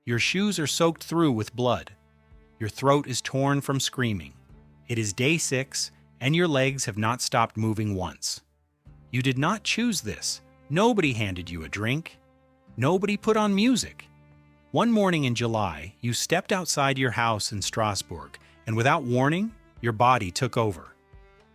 Your shoes are soaked through with blood. Your throat is torn from screaming. It is day 6, and your legs have not stopped moving once. You did not choose this. Nobody handed you a drink. Nobody put on music. One morning in July, you stepped outside your house in Strasbourg, and without warning, your body took over.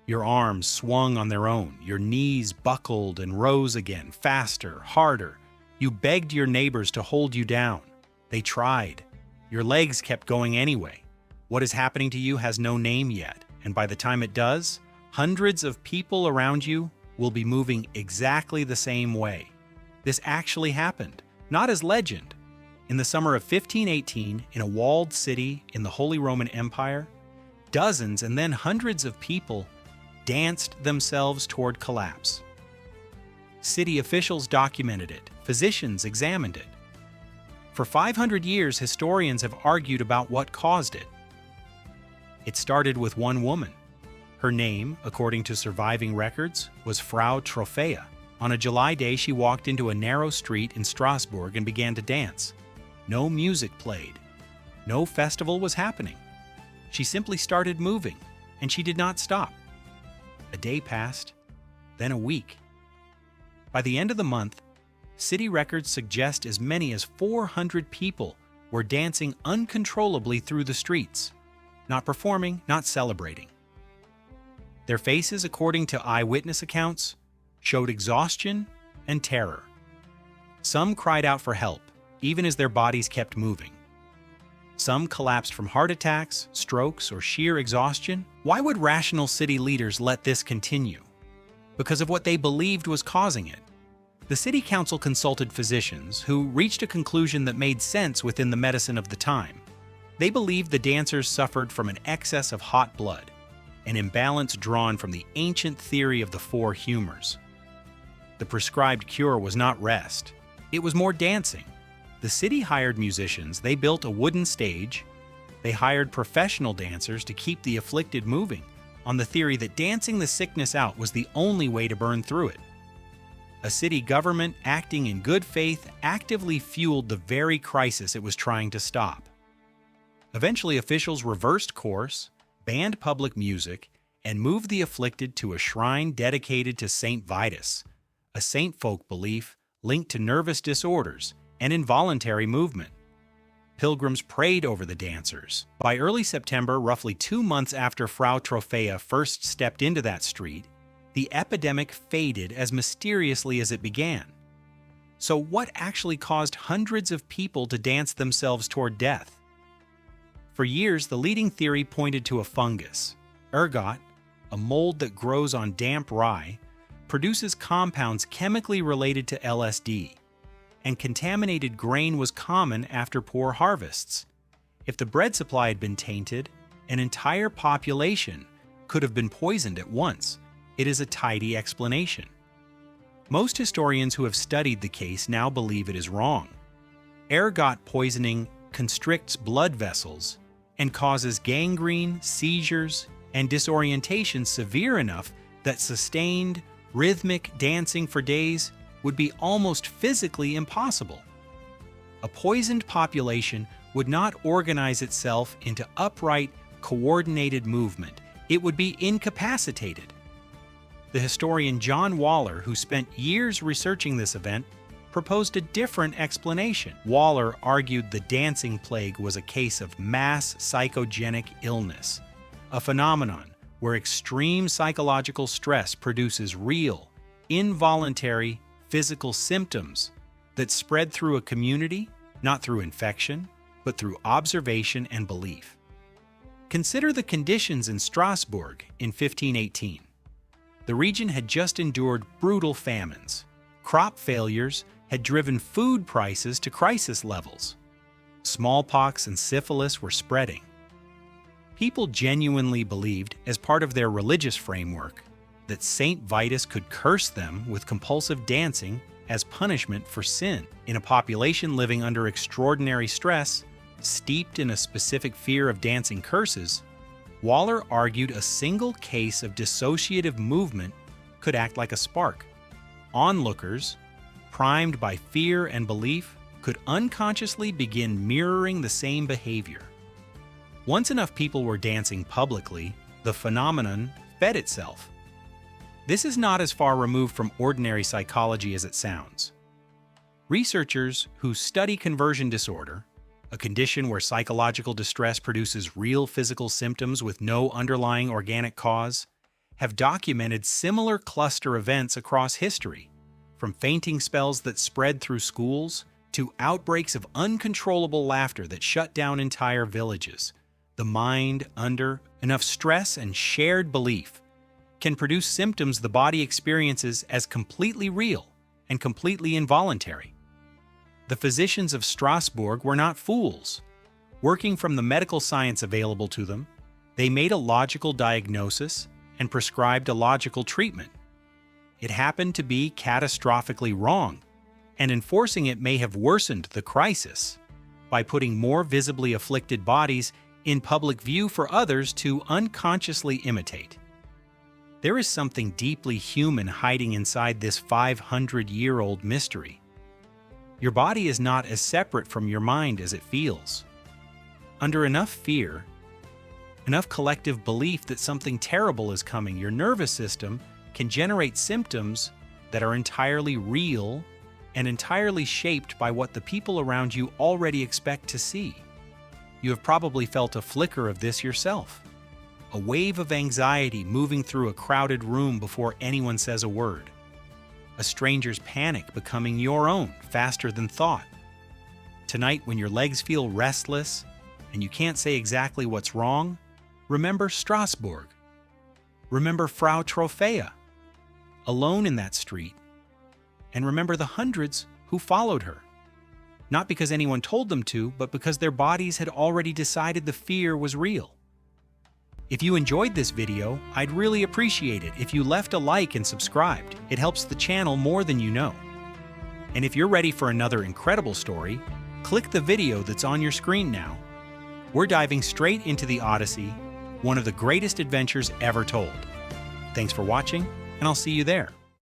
Your arms swung on their own, your knees buckled and rose again, faster, harder. You begged your neighbors to hold you down. They tried. Your legs kept going anyway. What is happening to you has no name yet, and by the time it does, hundreds of people around you will be moving exactly the same way. This actually happened, not as legend. In the summer of 1518, in a walled city in the Holy Roman Empire, dozens and then hundreds of people danced themselves toward collapse. City officials documented it. Physicians examined it. For 500 years, historians have argued about what caused it. It started with one woman. Her name, according to surviving records, was Frau Troffea. On a July day, she walked into a narrow street in Strasbourg and began to dance. No music played. No festival was happening. She simply started moving, and she did not stop. A day passed, then a week. By the end of the month, city records suggest as many as 400 people were dancing uncontrollably through the streets, not performing, not celebrating. Their faces, according to eyewitness accounts, showed exhaustion and terror. Some cried out for help, even as their bodies kept moving. Some collapsed from heart attacks, strokes, or sheer exhaustion. Why would rational city leaders let this continue? Because of what they believed was causing it. The city council consulted physicians who reached a conclusion that made sense within the medicine of the time. They believed the dancers suffered from an excess of hot blood, an imbalance drawn from the ancient theory of the four humors. The prescribed cure was not rest, it was more dancing. The city hired musicians, they built a wooden stage, they hired professional dancers to keep the afflicted moving, on the theory that dancing the sickness out was the only way to burn through it. A city government, acting in good faith, actively fueled the very crisis it was trying to stop. Eventually, officials reversed course, banned public music, and moved the afflicted to a shrine dedicated to Saint Vitus, a saint folk belief linked to nervous disorders and involuntary movement. Pilgrims prayed over the dancers. By early September, roughly 2 months after Frau Troffea first stepped into that street, the epidemic faded as mysteriously as it began. So what actually caused hundreds of people to dance themselves toward death? For years, the leading theory pointed to a fungus. Ergot, a mold that grows on damp rye, produces compounds chemically related to LSD, and contaminated grain was common after poor harvests. If the bread supply had been tainted, an entire population could have been poisoned at once. It is a tidy explanation. Most historians who have studied the case now believe it is wrong. Ergot poisoning constricts blood vessels and causes gangrene, seizures, and disorientation severe enough that sustained, rhythmic dancing for days would be almost physically impossible. A poisoned population would not organize itself into upright, coordinated movement. It would be incapacitated. The historian John Waller, who spent years researching this event, proposed a different explanation. Waller argued the dancing plague was a case of mass psychogenic illness, a phenomenon where extreme psychological stress produces real, involuntary, physical symptoms that spread through a community, not through infection, but through observation and belief. Consider the conditions in Strasbourg in 1518. The region had just endured brutal famines. Crop failures had driven food prices to crisis levels. Smallpox and syphilis were spreading. People genuinely believed, as part of their religious framework, that Saint Vitus could curse them with compulsive dancing as punishment for sin. In a population living under extraordinary stress, steeped in a specific fear of dancing curses, Waller argued a single case of dissociative movement could act like a spark. Onlookers, primed by fear and belief, could unconsciously begin mirroring the same behavior. Once enough people were dancing publicly, the phenomenon fed itself. This is not as far removed from ordinary psychology as it sounds. Researchers who study conversion disorder, a condition where psychological distress produces real physical symptoms with no underlying organic cause, have documented similar cluster events across history, from fainting spells that spread through schools to outbreaks of uncontrollable laughter that shut down entire villages. The mind, under enough stress and shared belief, can produce symptoms the body experiences as completely real and completely involuntary. The physicians of Strasbourg were not fools. Working from the medical science available to them, they made a logical diagnosis and prescribed a logical treatment. It happened to be catastrophically wrong, and enforcing it may have worsened the crisis by putting more visibly afflicted bodies in public view for others to unconsciously imitate. There is something deeply human hiding inside this 500-year-old mystery. Your body is not as separate from your mind as it feels. Under enough fear, enough collective belief that something terrible is coming, your nervous system can generate symptoms that are entirely real and entirely shaped by what the people around you already expect to see. You have probably felt a flicker of this yourself. A wave of anxiety moving through a crowded room before anyone says a word. A stranger's panic becoming your own faster than thought. Tonight, when your legs feel restless and you can't say exactly what's wrong, remember Strasbourg. Remember Frau Troffea, alone in that street. And remember the hundreds who followed her. Not because anyone told them to, but because their bodies had already decided the fear was real. If you enjoyed this video, I'd really appreciate it if you left a like and subscribed. It helps the channel more than you know. And if you're ready for another incredible story, click the video that's on your screen now. We're diving straight into the Odyssey, one of the greatest adventures ever told. Thanks for watching, and I'll see you there.